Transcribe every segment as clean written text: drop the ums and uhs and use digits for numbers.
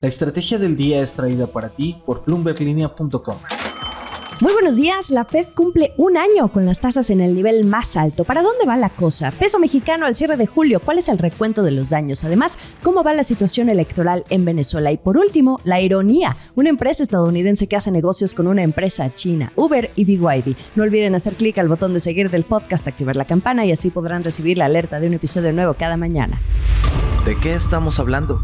La estrategia del día es traída para ti por BloombergLinea.com. Muy buenos días, la Fed cumple un año con las tasas en el nivel más alto. ¿Para dónde va la cosa? Peso mexicano al cierre de julio, ¿cuál es el recuento de los daños? Además, ¿cómo va la situación electoral en Venezuela? Y por último, la ironía, una empresa estadounidense que hace negocios con una empresa china, Uber y BYD. No olviden hacer clic al botón de seguir del podcast, activar la campana y así podrán recibir la alerta de un episodio nuevo cada mañana. ¿De qué estamos hablando?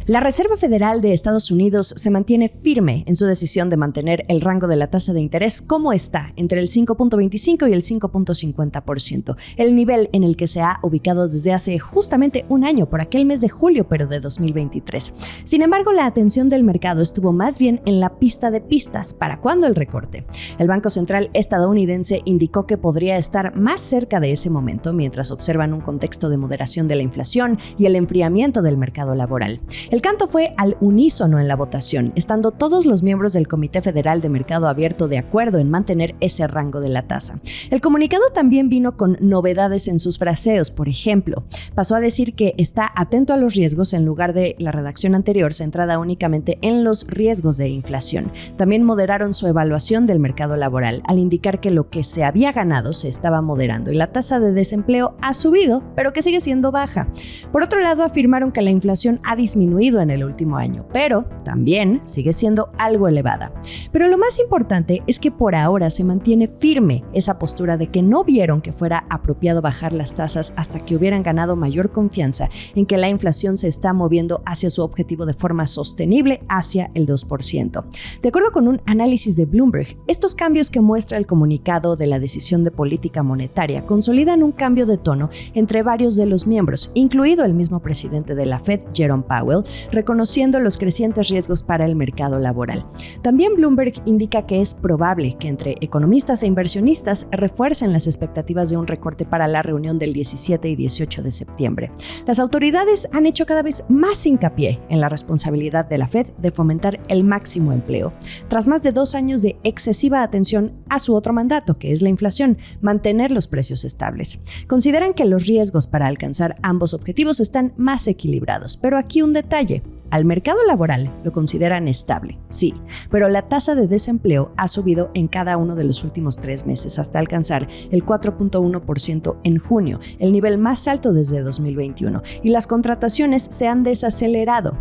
La Reserva Federal de Estados Unidos se mantiene firme en su decisión de mantener el rango de la tasa de interés como está, entre el 5.25 y el 5.50%, el nivel en el que se ha ubicado desde hace justamente un año, por aquel mes de julio, pero de 2023. Sin embargo, la atención del mercado estuvo más bien en la pista de pistas. ¿Para cuándo el recorte? El Banco Central estadounidense indicó que podría estar más cerca de ese momento mientras observan un contexto de moderación de la inflación y el enfriamiento del mercado laboral. El canto fue al unísono en la votación, estando todos los miembros del Comité Federal de Mercado Abierto de acuerdo en mantener ese rango de la tasa. El comunicado también vino con novedades en sus fraseos. Por ejemplo, pasó a decir que está atento a los riesgos en lugar de la redacción anterior centrada únicamente en los riesgos de inflación. También moderaron su evaluación del mercado laboral al indicar que lo que se había ganado se estaba moderando y la tasa de desempleo ha subido, pero que sigue siendo baja. Por otro lado, afirmaron que la inflación ha disminuido en el último año, pero también sigue siendo algo elevada. Pero lo más importante es que por ahora se mantiene firme esa postura de que no vieron que fuera apropiado bajar las tasas hasta que hubieran ganado mayor confianza en que la inflación se está moviendo hacia su objetivo de forma sostenible hacia el 2%. De acuerdo con un análisis de Bloomberg, estos cambios que muestra el comunicado de la decisión de política monetaria consolidan un cambio de tono entre varios de los miembros, incluido el mismo presidente de la Fed, Jerome Powell, reconociendo los crecientes riesgos para el mercado laboral. También Bloomberg indica que es probable que entre economistas e inversionistas refuercen las expectativas de un recorte para la reunión del 17 y 18 de septiembre. Las autoridades han hecho cada vez más hincapié en la responsabilidad de la Fed de fomentar el máximo empleo. Tras más de 2 años de excesiva atención a su otro mandato, que es la inflación, mantener los precios estables. Consideran que los riesgos para alcanzar ambos objetivos están más equilibrados, pero aquí un detalle. Al mercado laboral lo consideran estable, sí, pero la tasa de desempleo ha subido en cada uno de los últimos 3 meses hasta alcanzar el 4.1% en junio, el nivel más alto desde 2021, y las contrataciones se han desacelerado.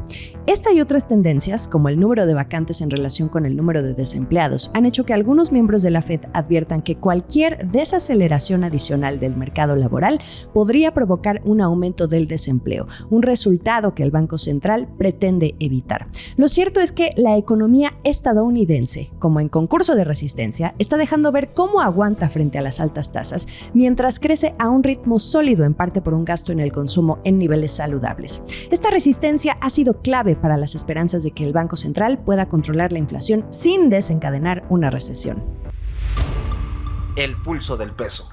Esta y otras tendencias, como el número de vacantes en relación con el número de desempleados, han hecho que algunos miembros de la Fed adviertan que cualquier desaceleración adicional del mercado laboral podría provocar un aumento del desempleo, un resultado que el Banco Central pretende evitar. Lo cierto es que la economía estadounidense, como en concurso de resistencia, está dejando ver cómo aguanta frente a las altas tasas, mientras crece a un ritmo sólido, en parte por un gasto en el consumo en niveles saludables. Esta resistencia ha sido clave para las esperanzas de que el Banco Central pueda controlar la inflación sin desencadenar una recesión. El pulso del peso.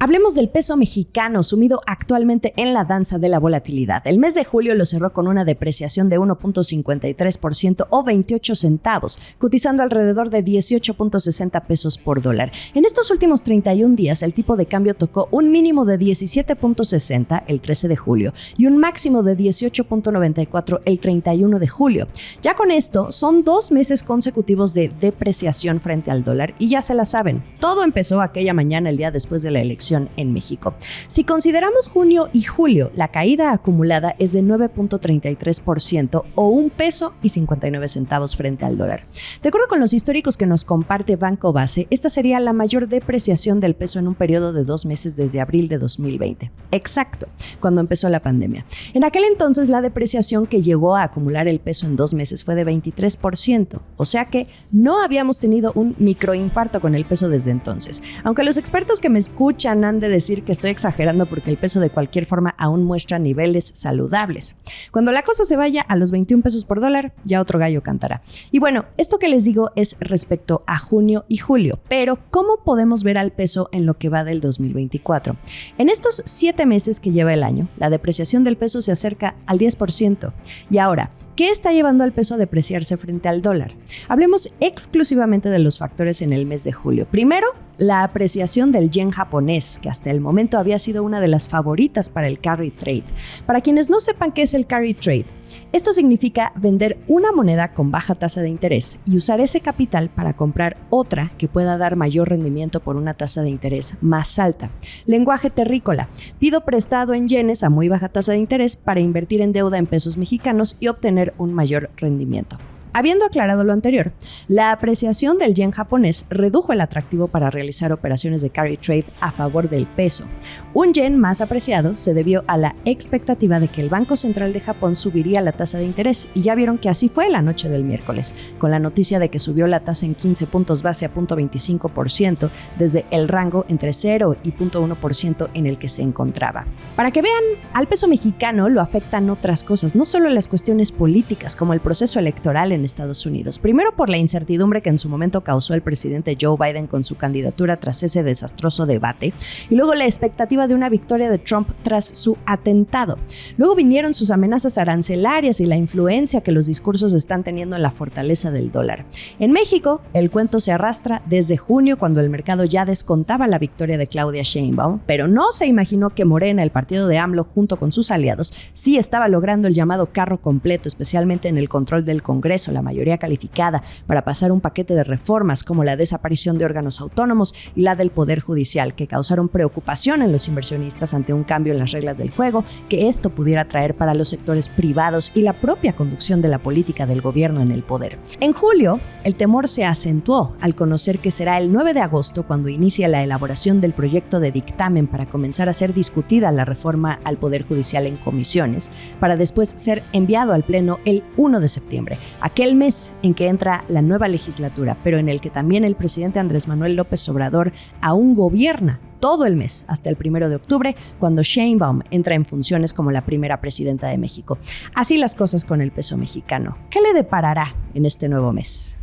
Hablemos del peso mexicano, sumido actualmente en la danza de la volatilidad. El mes de julio lo cerró con una depreciación de 1.53% o 28 centavos, cotizando alrededor de 18.60 pesos por dólar. En estos últimos 31 días, el tipo de cambio tocó un mínimo de 17.60 el 13 de julio y un máximo de 18.94 el 31 de julio. Ya con esto, son 2 meses consecutivos de depreciación frente al dólar y ya se la saben, todo empezó aquella mañana el día después de la elección en México. Si consideramos junio y julio, la caída acumulada es de 9.33% o 1 peso y 59 centavos frente al dólar. De acuerdo con los históricos que nos comparte Banco Base, esta sería la mayor depreciación del peso en un periodo de 2 meses desde abril de 2020. Exacto, cuando empezó la pandemia. En aquel entonces, la depreciación que llegó a acumular el peso en 2 meses fue de 23%, o sea que no habíamos tenido un microinfarto con el peso desde entonces. Aunque los expertos que me escuchan han de decir que estoy exagerando porque el peso de cualquier forma aún muestra niveles saludables. Cuando la cosa se vaya a los 21 pesos por dólar, ya otro gallo cantará. Y bueno, esto que les digo es respecto a junio y julio, pero ¿cómo podemos ver al peso en lo que va del 2024? En estos 7 meses que lleva el año, la depreciación del peso se acerca al 10%. Y ahora, ¿qué está llevando al peso a depreciarse frente al dólar? Hablemos exclusivamente de los factores en el mes de julio. Primero, la apreciación del yen japonés, que hasta el momento había sido una de las favoritas para el carry trade. Para quienes no sepan qué es el carry trade, esto significa vender una moneda con baja tasa de interés y usar ese capital para comprar otra que pueda dar mayor rendimiento por una tasa de interés más alta. Lenguaje terrícola: pido prestado en yenes a muy baja tasa de interés para invertir en deuda en pesos mexicanos y obtener un mayor rendimiento. Habiendo aclarado lo anterior, la apreciación del yen japonés redujo el atractivo para realizar operaciones de carry trade a favor del peso. Un yen más apreciado se debió a la expectativa de que el Banco Central de Japón subiría la tasa de interés, y ya vieron que así fue la noche del miércoles, con la noticia de que subió la tasa en 15 puntos base a 0.25% desde el rango entre 0 y 0.1% en el que se encontraba. Para que vean, al peso mexicano lo afectan otras cosas, no solo las cuestiones políticas como el proceso electoral en Estados Unidos. Primero, por la incertidumbre que en su momento causó el presidente Joe Biden con su candidatura tras ese desastroso debate, y luego la expectativa de una victoria de Trump tras su atentado. Luego vinieron sus amenazas arancelarias y la influencia que los discursos están teniendo en la fortaleza del dólar. En México, el cuento se arrastra desde junio, cuando el mercado ya descontaba la victoria de Claudia Sheinbaum, pero no se imaginó que Morena, el partido de AMLO, junto con sus aliados, sí estaba logrando el llamado carro completo, especialmente en el control del Congreso, la mayoría calificada, para pasar un paquete de reformas como la desaparición de órganos autónomos y la del Poder Judicial, que causaron preocupación en los inversionistas ante un cambio en las reglas del juego que esto pudiera traer para los sectores privados y la propia conducción de la política del gobierno en el poder. En julio, el temor se acentuó al conocer que será el 9 de agosto cuando inicia la elaboración del proyecto de dictamen para comenzar a ser discutida la reforma al Poder Judicial en comisiones, para después ser enviado al Pleno el 1 de septiembre, aquel mes en que entra la nueva legislatura, pero en el que también el presidente Andrés Manuel López Obrador aún gobierna todo el mes hasta el 1 de octubre, cuando Sheinbaum entra en funciones como la primera presidenta de México. Así las cosas con el peso mexicano. ¿Qué le deparará en este nuevo mes?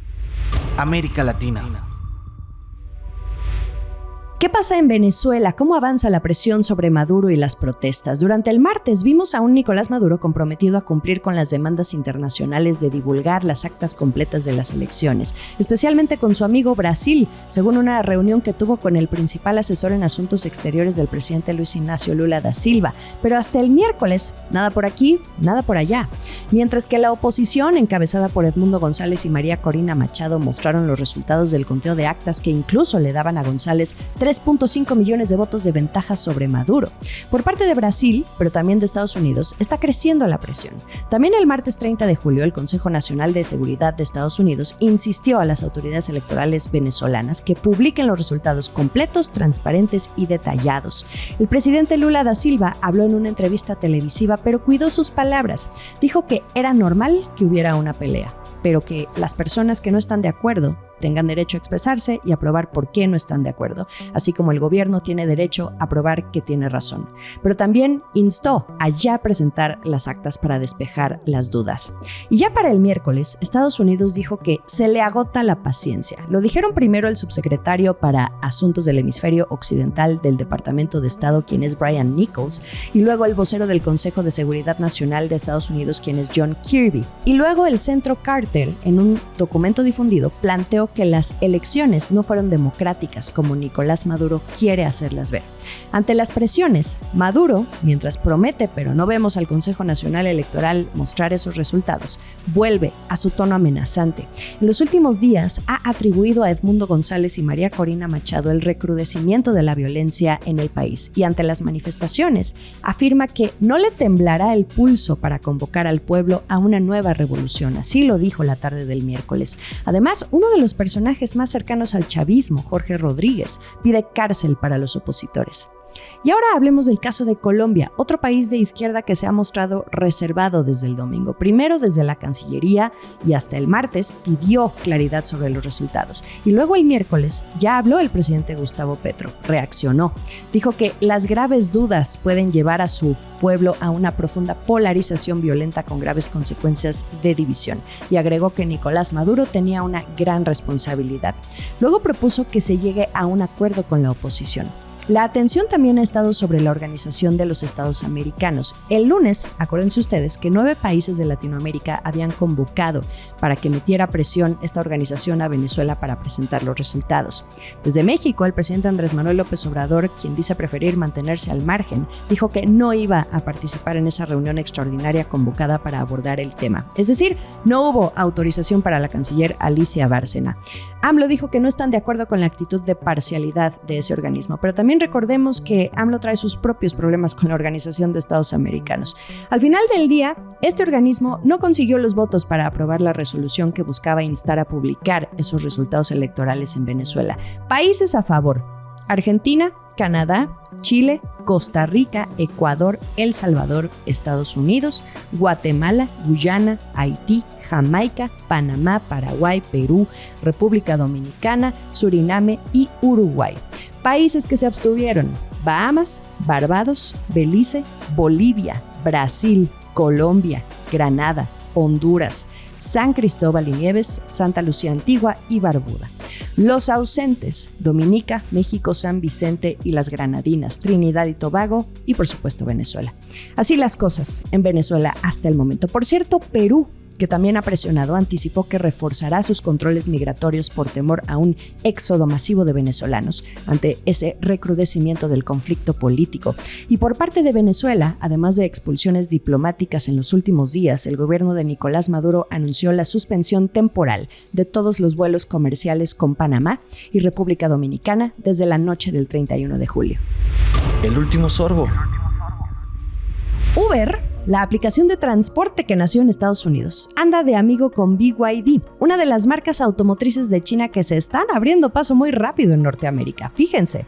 América Latina. ¿Qué pasa en Venezuela? ¿Cómo avanza la presión sobre Maduro y las protestas? Durante el martes vimos a un Nicolás Maduro comprometido a cumplir con las demandas internacionales de divulgar las actas completas de las elecciones, especialmente con su amigo Brasil, según una reunión que tuvo con el principal asesor en asuntos exteriores del presidente Luis Ignacio Lula da Silva. Pero hasta el miércoles, nada por aquí, nada por allá. Mientras que la oposición, encabezada por Edmundo González y María Corina Machado, mostraron los resultados del conteo de actas que incluso le daban a González 3.5 millones de votos de ventaja sobre Maduro. Por parte de Brasil, pero también de Estados Unidos, está creciendo la presión. También el martes 30 de julio, el Consejo Nacional de Seguridad de Estados Unidos insistió a las autoridades electorales venezolanas que publiquen los resultados completos, transparentes y detallados. El presidente Lula da Silva habló en una entrevista televisiva, pero cuidó sus palabras. Dijo que era normal que hubiera una pelea, pero que las personas que no están de acuerdo tengan derecho a expresarse y a probar por qué no están de acuerdo, así como el gobierno tiene derecho a probar que tiene razón. Pero también instó a ya presentar las actas para despejar las dudas. Y ya para el miércoles, Estados Unidos dijo que se le agota la paciencia. Lo dijeron primero el subsecretario para Asuntos del Hemisferio Occidental del Departamento de Estado, quien es Brian Nichols, y luego el vocero del Consejo de Seguridad Nacional de Estados Unidos, quien es John Kirby. Y luego el Centro Carter, en un documento difundido, planteó que las elecciones no fueron democráticas como Nicolás Maduro quiere hacerlas ver. Ante las presiones, Maduro, mientras promete pero no vemos al Consejo Nacional Electoral mostrar esos resultados, vuelve a su tono amenazante. En los últimos días ha atribuido a Edmundo González y María Corina Machado el recrudecimiento de la violencia en el país, y ante las manifestaciones afirma que no le temblará el pulso para convocar al pueblo a una nueva revolución. Así lo dijo la tarde del miércoles. Además, uno de los personajes más cercanos al chavismo, Jorge Rodríguez, pide cárcel para los opositores. Y ahora hablemos del caso de Colombia, otro país de izquierda que se ha mostrado reservado desde el domingo. Primero desde la Cancillería, y hasta el martes pidió claridad sobre los resultados. Y luego el miércoles ya habló el presidente Gustavo Petro, reaccionó. Dijo que las graves dudas pueden llevar a su pueblo a una profunda polarización violenta con graves consecuencias de división. Y agregó que Nicolás Maduro tenía una gran responsabilidad. Luego propuso que se llegue a un acuerdo con la oposición. La atención también ha estado sobre la Organización de los Estados Americanos. El lunes, acuérdense ustedes que 9 países de Latinoamérica habían convocado para que metiera presión esta organización a Venezuela para presentar los resultados. Desde México, el presidente Andrés Manuel López Obrador, quien dice preferir mantenerse al margen, dijo que no iba a participar en esa reunión extraordinaria convocada para abordar el tema. Es decir, no hubo autorización para la canciller Alicia Bárcena. AMLO dijo que no están de acuerdo con la actitud de parcialidad de ese organismo, pero también recordemos que AMLO trae sus propios problemas con la Organización de Estados Americanos. Al final del día, este organismo no consiguió los votos para aprobar la resolución que buscaba instar a publicar esos resultados electorales en Venezuela. Países a favor: Argentina, Canadá, Chile, Costa Rica, Ecuador, El Salvador, Estados Unidos, Guatemala, Guyana, Haití, Jamaica, Panamá, Paraguay, Perú, República Dominicana, Suriname y Uruguay. Países que se abstuvieron: Bahamas, Barbados, Belice, Bolivia, Brasil, Colombia, Granada, Honduras, San Cristóbal y Nieves, Santa Lucía Antigua y Barbuda. Los ausentes: Dominica, México, San Vicente y las Granadinas, Trinidad y Tobago y por supuesto Venezuela. Así las cosas en Venezuela hasta el momento. Por cierto, Perú, que también ha presionado, anticipó que reforzará sus controles migratorios por temor a un éxodo masivo de venezolanos ante ese recrudecimiento del conflicto político. Y por parte de Venezuela, además de expulsiones diplomáticas en los últimos días, el gobierno de Nicolás Maduro anunció la suspensión temporal de todos los vuelos comerciales con Panamá y República Dominicana desde la noche del 31 de julio. El último sorbo. Uber, la aplicación de transporte que nació en Estados Unidos, anda de amigo con BYD, una de las marcas automotrices de China que se están abriendo paso muy rápido en Norteamérica. Fíjense,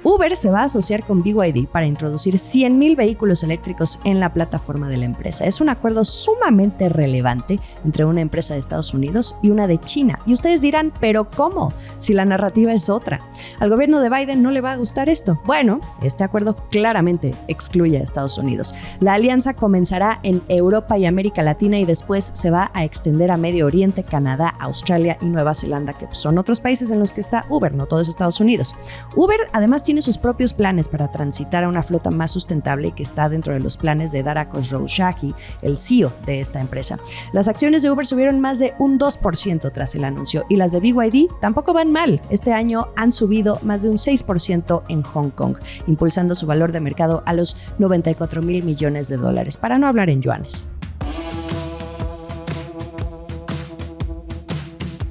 Uber se va a asociar con BYD para introducir 100,000 vehículos eléctricos en la plataforma de la empresa. Es un acuerdo sumamente relevante entre una empresa de Estados Unidos y una de China. Y ustedes dirán, ¿pero cómo? Si la narrativa es otra. ¿Al gobierno de Biden no le va a gustar esto? Bueno, este acuerdo claramente excluye a Estados Unidos. La alianza comenzará en Europa y América Latina y después se va a extender a Medio Oriente, Canadá, Australia y Nueva Zelanda, que son otros países en los que está Uber, no todo es Estados Unidos. Uber además tiene sus propios planes para transitar a una flota más sustentable que está dentro de los planes de Dara Khosrowshahi, el CEO de esta empresa. Las acciones de Uber subieron más de un 2% tras el anuncio y las de BYD tampoco van mal. Este año han subido más de un 6% en Hong Kong, impulsando su valor de mercado a los $94,000 millones, para no hablar en yuanes.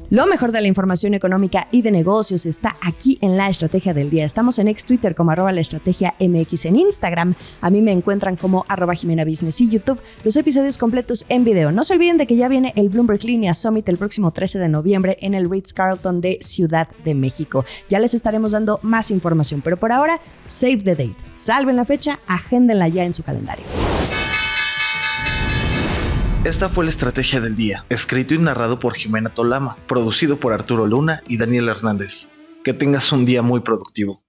Lo mejor de la información económica y de negocios está aquí en La Estrategia del Día. Estamos en Twitter como @laestrategiamx, en Instagram a mí me encuentran como @JimenaBusiness y YouTube los episodios completos en video. No se olviden de que ya viene el Bloomberg Linea Summit el próximo 13 de noviembre en el Ritz-Carlton de Ciudad de México. Ya les estaremos dando más información, pero por ahora, save the date. Salven la fecha, agéndenla ya en su calendario. Esta fue La Estrategia del Día, escrito y narrado por Jimena Tolama, producido por Arturo Luna y Daniel Hernández. Que tengas un día muy productivo.